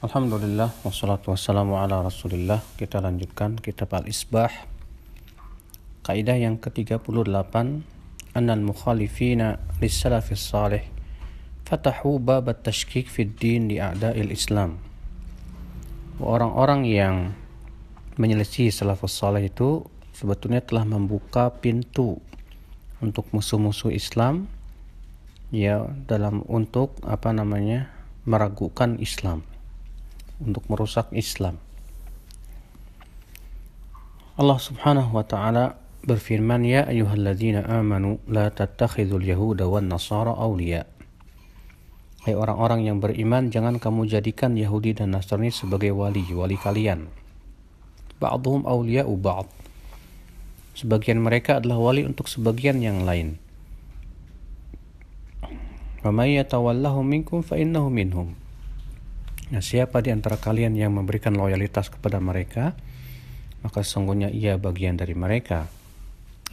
Alhamdulillah, wassalatu wassalamu ala rasulillah. Kita lanjutkan kitab Al-Isbah. Kaidah yang ke-38, annal mukhalifina lis-salafis salih fatahu bab at-tashkik fid din li a'da'il Islam. Orang-orang yang menyelisih salafus salih itu sebetulnya telah membuka pintu untuk musuh-musuh Islam untuk meragukan Islam, untuk merusak Islam. Allah Subhanahu wa taala berfirman, ya ayyuhalladzina amanu la tattakhidhul yahuda wan nasara awliya. Hai orang-orang yang beriman, jangan kamu jadikan Yahudi dan Nasrani sebagai wali kalian. Ba'dhum awliya'u ba'd. Sebagian mereka adalah wali untuk sebagian yang lain. Wa may yatawallahum minkum fa innahu minhum. Nah, siapa di antara kalian yang memberikan loyalitas kepada mereka, maka sesungguhnya ia bagian dari mereka.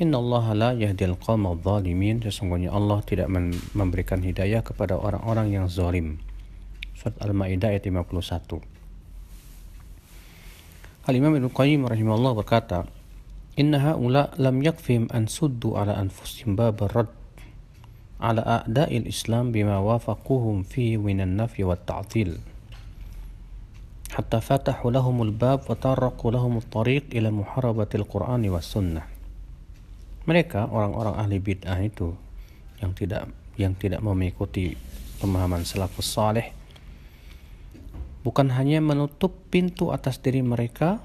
Innallaha la yahdil qaumadh dhalimin. Sesungguhnya Allah tidak memberikan hidayah kepada orang-orang yang zalim. Surat Al-Maidah ayat 51. Al-Imam Ibnu Qayyim rahimahullah berkata, inna haula lam yakfihim an suddu ala anfusihim bab ar-radd ala a'da'il Islam bima wafaquhum fi minan nafyi wat ta'til. Hatta fatahu lahumul bab wa tarraqu lahumut tariq ila muharabatil Qur'ani was sunnah. Mereka orang-orang ahli bid'ah itu yang tidak mengikuti pemahaman salafus saleh bukan hanya menutup pintu atas diri mereka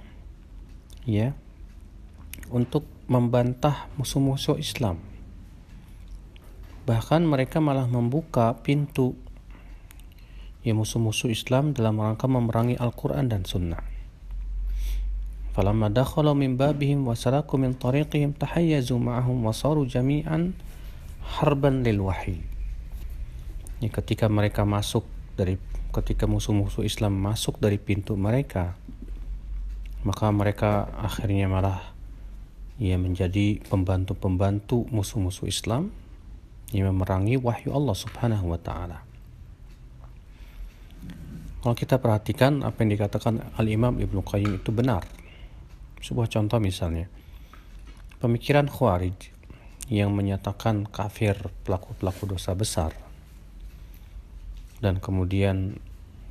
untuk membantah musuh-musuh Islam. Bahkan mereka malah membuka pintu musuh-musuh Islam dalam rangka memerangi Al-Quran dan Sunnah. Falamma dakhalu min babihim wa saraku min tariqihim tahayyazu ma'ahum wa saru jami'an harban lil wahyi. Ketika musuh-musuh Islam masuk dari pintu mereka, maka mereka akhirnya malah menjadi pembantu-pembantu musuh-musuh Islam yang memerangi wahyu Allah Subhanahu wa taala. Kalau kita perhatikan apa yang dikatakan Al-Imam Ibnu Qayyim itu benar. Sebuah contoh misalnya, pemikiran Khawarij yang menyatakan kafir pelaku-pelaku dosa besar dan kemudian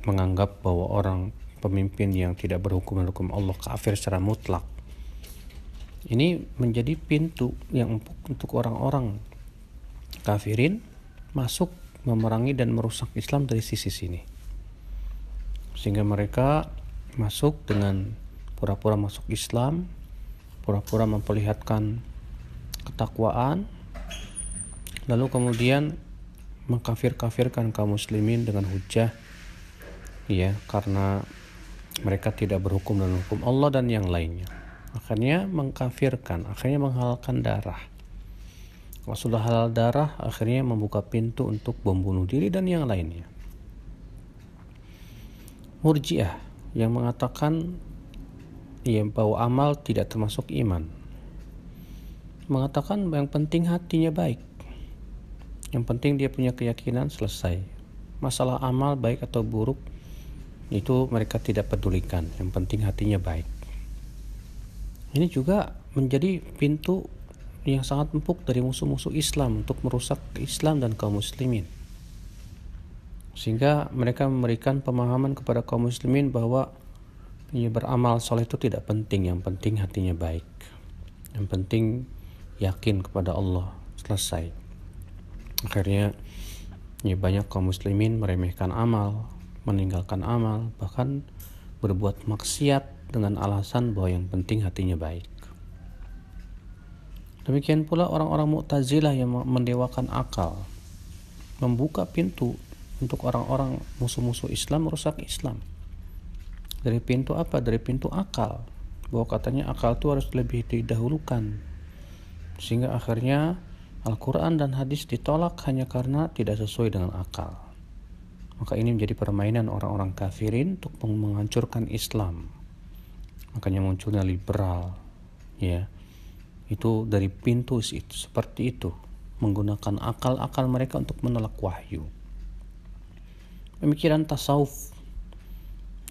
menganggap bahwa orang pemimpin yang tidak berhukum Allah kafir secara mutlak. Ini menjadi pintu yang untuk orang-orang kafirin masuk memerangi dan merusak Islam dari sisi sini. Sehingga mereka masuk dengan pura-pura masuk Islam, pura-pura memperlihatkan ketakwaan, lalu kemudian mengkafir-kafirkan kaum muslimin dengan hujah karena mereka tidak berhukum dengan hukum Allah dan yang lainnya. Akhirnya mengkafirkan, akhirnya menghalalkan darah. Kalau sudah halal darah, akhirnya membuka pintu untuk bom bunuh diri dan yang lainnya. Murji'ah yang mengatakan bahwa amal tidak termasuk iman, mengatakan yang penting hatinya baik, yang penting dia punya keyakinan, selesai. Masalah amal baik atau buruk itu mereka tidak pedulikan, yang penting hatinya baik. Ini juga menjadi pintu yang sangat empuk dari musuh-musuh Islam untuk merusak Islam dan kaum muslimin, sehingga mereka memberikan pemahaman kepada kaum muslimin bahwa beramal soleh itu tidak penting, yang penting hatinya baik, yang penting yakin kepada Allah, selesai. Akhirnya banyak kaum muslimin meremehkan amal, meninggalkan amal, bahkan berbuat maksiat dengan alasan bahwa yang penting hatinya baik. Demikian pula orang-orang Mu'tazilah yang mendewakan akal, membuka pintu untuk orang-orang musuh-musuh Islam merusak Islam. Dari pintu apa? Dari pintu akal. Bahwa katanya akal itu harus lebih didahulukan. Sehingga akhirnya Al-Quran dan hadis ditolak hanya karena tidak sesuai dengan akal. Maka ini menjadi permainan orang-orang kafirin untuk menghancurkan Islam. Makanya munculnya liberal. Itu dari pintu seperti itu. Menggunakan akal-akal mereka untuk menolak wahyu. Pemikiran tasawuf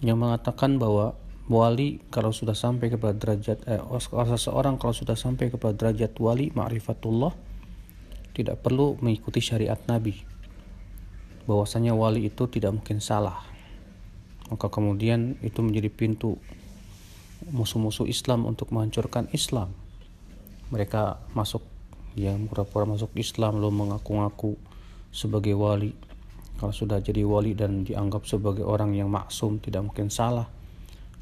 yang mengatakan bahwa wali kalau sudah sampai kepada derajat seseorang kalau sudah sampai kepada derajat wali ma'rifatullah tidak perlu mengikuti syariat Nabi, bahwasanya wali itu tidak mungkin salah. Maka kemudian itu menjadi pintu musuh-musuh Islam untuk menghancurkan Islam. Mereka masuk, pura-pura masuk Islam lalu mengaku-ngaku sebagai wali. Kalau sudah jadi wali dan dianggap sebagai orang yang maksum, tidak mungkin salah,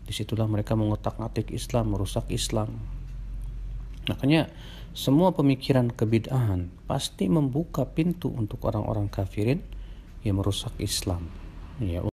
disitulah mereka mengotak-atik Islam, merusak Islam. Makanya semua pemikiran kebid'ahan pasti membuka pintu untuk orang-orang kafirin yang merusak Islam, ya.